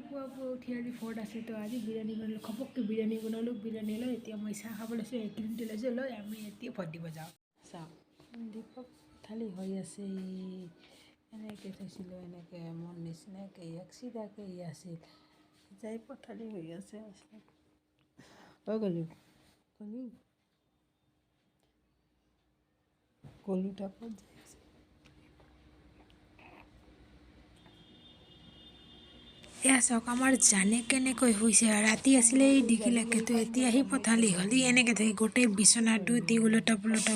পুৱা উঠি আজি ভোট আছে তো আজি বিৰিয়ানী বনালোঁ ঘপককৈ বিৰিয়ানী বনালোঁ বিৰিয়ানী লৈ এতিয়া মই চাহ খাব লৈছোঁ এই ক্ৰীমটো লৈছোঁ লৈ আমি এতিয়া ভোট দিব যাওঁ চাওক দীপক থালি হৈ আছে এনেকৈ থৈছিলোঁ এনেকৈ মোৰ নিচিনাকৈ ইয়াক চিধাকৈ আছিল যাই পথালি হৈ আছে গ'লো গ'লো গ'লো টাপত যাই আছে এয়া চাওক আমাৰ জানে কেনেকৈ হৈছে ৰাতি আছিলে এই দিঘিলাকেতো এতিয়া সি পথালি হ'ল ই এনেকৈ থাকে গোটেই বিচনাটো দি ওলোটা পোলোটা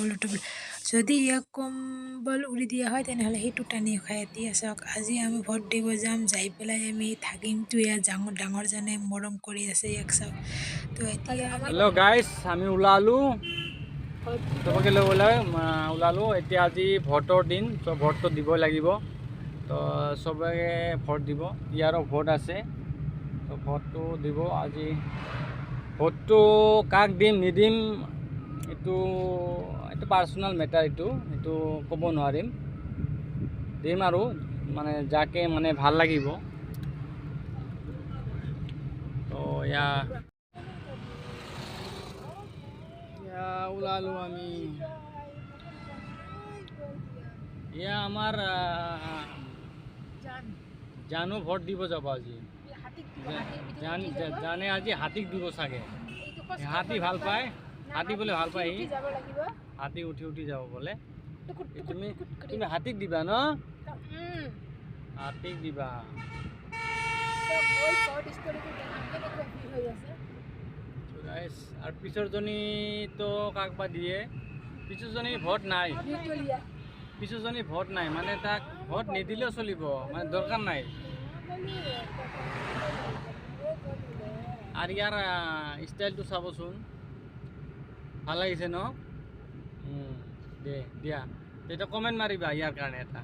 যদি ইয়াক কম্বল উৰি দিয়া হয় তেনেহ'লে সেইটো টানি খায় এতিয়া চাওক আজি আমি ভোট দিব যাম যাই পেলাই আমি থাকিমতো ইয়াত ডাঙৰজনে মৰম কৰি আছে ইয়াক চাওক তো এতিয়া হেল্ল' গাইজ আমি ওলালোঁ চবকে লৈ ওলালোঁ এতিয়া আজি ভোটৰ দিন চ' ভোটটো দিবই লাগিব তো চবে ভোট দিব ইয়াৰো ভোট আছে তো ভোটটো দিব আজি ভোটটো কাক দিম নিদিম এইটো পাৰ্চনেল মেটাৰ এইটো ক'ব নোৱাৰিম দিম আৰু মানে যাকে মানে ভাল লাগিব তো এয়া ওলালোঁ আমি এয়া আমাৰ জানো ভোট দিব যাব আজি জানে আজি হাতীক দিব চাগে হাতী ভাল পায় হাতী বোলে ভাল পায় হাতী উঠি যাব বোলে তুমি হাতীক দিবা ন হাতীক দিবা আৰু পিছৰজনী তো কাক বা দিয়ে পিছৰজনী ভোট নাই মানে তাক ভোট নিদিলেও চলিব মানে দৰকাৰ নাই আৰু ইয়াৰ ষ্টাইলটো চাবচোন ভাল লাগিছে ন দিয়া তেতিয়া কমেণ্ট মাৰিবা ইয়াৰ কাৰণে এটা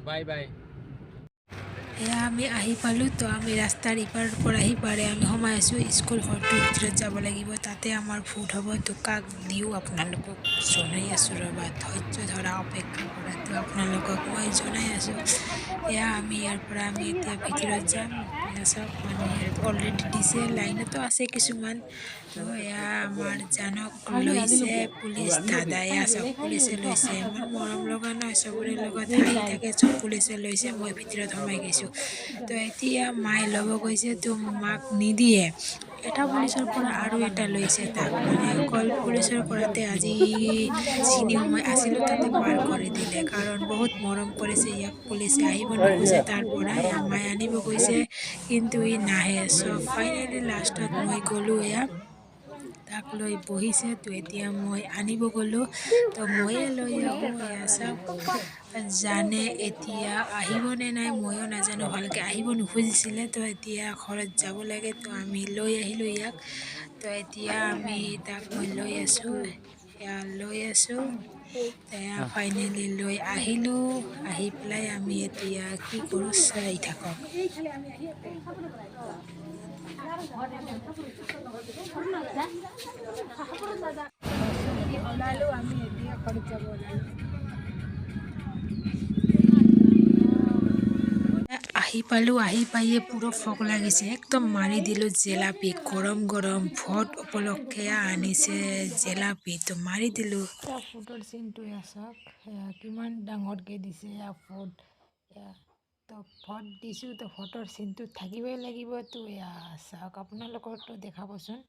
বাই বাই এয়া আমি আহি পালোঁ তো আমি ৰাস্তাৰ ইপাৰৰ পৰা সিপাৰে আমি সোমাই আছোঁ স্কুল ঘৰটোৰ ভিতৰত যাব লাগিব তাতে আমাৰ ভোট হ'ব তো কাক দিওঁ আপোনালোকক জনাই আছোঁ ৰ'বা ধৈৰ্য ধৰা অপেক্ষা কৰাটো আপোনালোকক মই জনাই আছোঁ এয়া আমি ইয়াৰ পৰা আমি এতিয়া ভিতৰত যাম চব মানে অলৰেডি দিছে লাইনতো আছে কিছুমান তো এয়া আমাৰ জানক লৈছে পুলিচ দাদা এয়া চব পুলিচে লৈছে ইমান মৰম লগা নহয় চবৰে লগত হাঁহি থাকে চব পুলিচে লৈছে মই ভিতৰত সোমাই গৈছোঁ তো এতিয়া মায়ে ল'ব গৈছে তো মাক নিদিয়ে এটা পুলিচৰ পৰা আৰু এটা লৈছে তাক মানে অকল পুলিচৰ পৰাতে আজি যিখিনি সময় আছিলোঁ তাতে পাৰ কৰি দিলে কাৰণ বহুত মৰম কৰিছে ইয়াক পুলিচে আহিব নোখোজে তাৰ পৰা মায়ে আনিব গৈছে কিন্তু ই নাহে চ' ফাইনেলি লাষ্টত মই গ'লোঁ এয়া তাক লৈ বহিছে তো এতিয়া মই আনিব গ'লোঁ তো ময়ে লৈ আহোঁ এয়া চাওক জানে এতিয়া আহিবনে নাই ময়ো নাজানো ভালকৈ আহিব নোখোজিছিলে তো এতিয়া ঘৰত যাব লাগে তো আমি লৈ আহিলোঁ ইয়াক তো এতিয়া আমি তাক মই লৈ আছোঁ এয়া ফাইনেলি লৈ আহিলোঁ আহি পেলাই আমি এতিয়া কি কৰোঁ চাই থাকক ওলালোঁ আমি এতিয়া ঘৰত যাব ওলালোঁ আহি পালোঁ আহি পাইয়ে পুৰো ফক লাগিছে একদম মাৰি দিলোঁ জেলাপি গৰম গৰম ভোট উপলক্ষে আনিছে জেলাপি তো মাৰি দিলোঁ ফুডৰ চিনটো চাওক কিমান ডাঙৰকৈ দিছে ফুড তো ভোট দিছোঁ তো ভোটৰ চিনটো থাকিবই লাগিব তো চাওক আপোনালোকৰতো দেখাবচোন